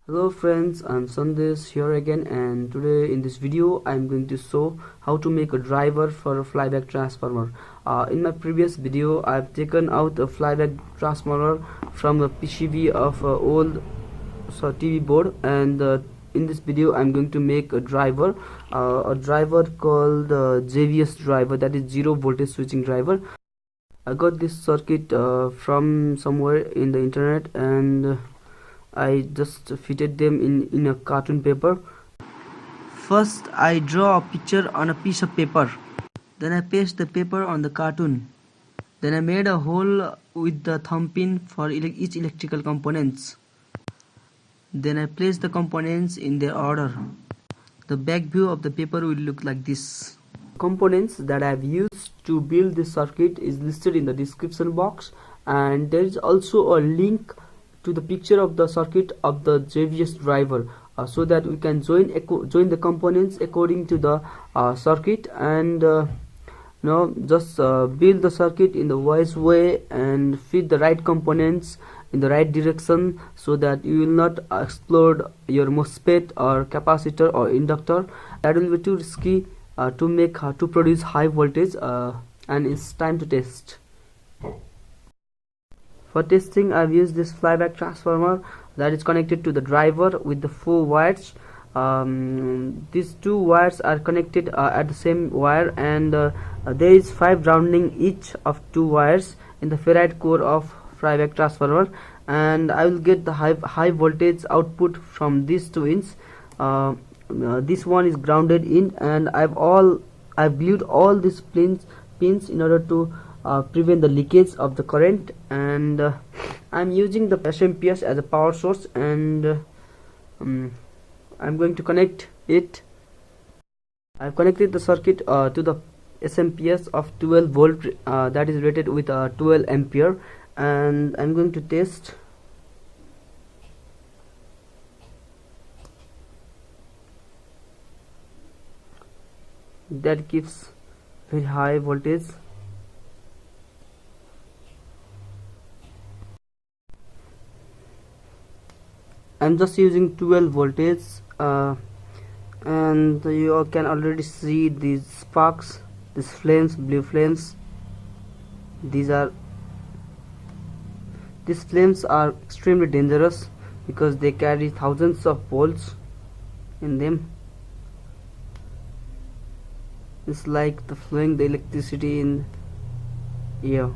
Hello friends, I'm Sandesh here again, and today in this video I'm going to show how to make a driver for a flyback transformer. In my previous video I've taken out a flyback transformer from a PCB of a old TV board, and in this video I'm going to make a driver called ZVS driver, that is zero voltage switching driver. I got this circuit from somewhere in the internet, and I just fitted them in a cartoon paper. First I draw a picture on a piece of paper, then I paste the paper on the cartoon, then I made a hole with the thumb pin for each electrical components. Then I place the components in their order. The back view of the paper will look like this. Components that I have used to build this circuit is listed in the description box, and there is also a link to the picture of the circuit of the ZVS driver, so that we can join the components according to the circuit, and just build the circuit in the wise way and fit the right components in the right direction, so that you will not explode your mosfet or capacitor or inductor. That will be too risky to produce high voltage, and it's time to test. For testing I've used this flyback transformer that is connected to the driver with the 4 wires. These 2 wires are connected at the same wire, and there is 5 rounding each of 2 wires in the ferrite core of flyback transformer, and I will get the high voltage output from these 2 ends. This one is grounded in, and I've glued all these pins in order to prevent the leakage of the current, and I'm using the smps as a power source, and I'm going to connect it. I've connected the circuit to the smps of 12 volt, that is rated with 12 ampere, and I'm going to test. That gives very high voltage. I'm just using 12 voltage, and you can already see these sparks, these flames, blue flames. These flames are extremely dangerous because they carry thousands of volts in them. It's like flowing the electricity in air.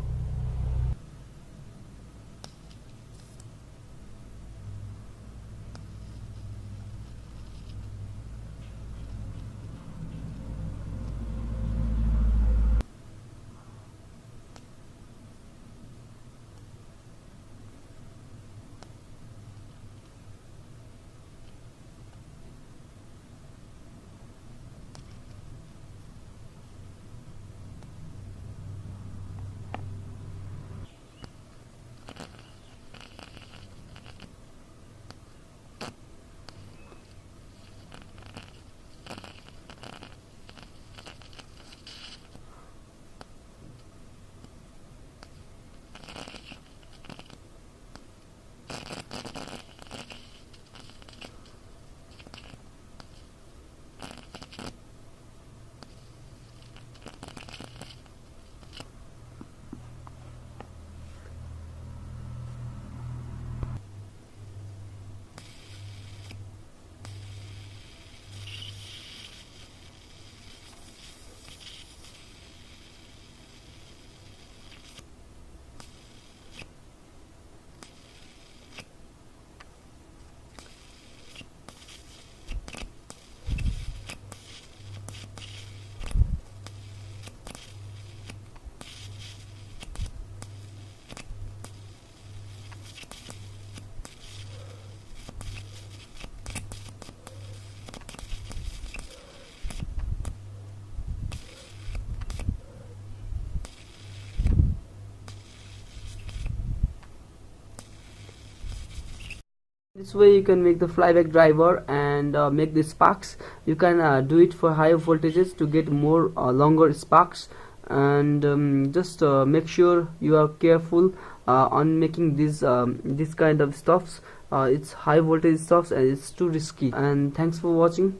This way you can make the flyback driver and make the sparks. You can do it for higher voltages to get more longer sparks, and just make sure you are careful on making this kind of stuffs, it's high voltage stuff and it's too risky. And thanks for watching.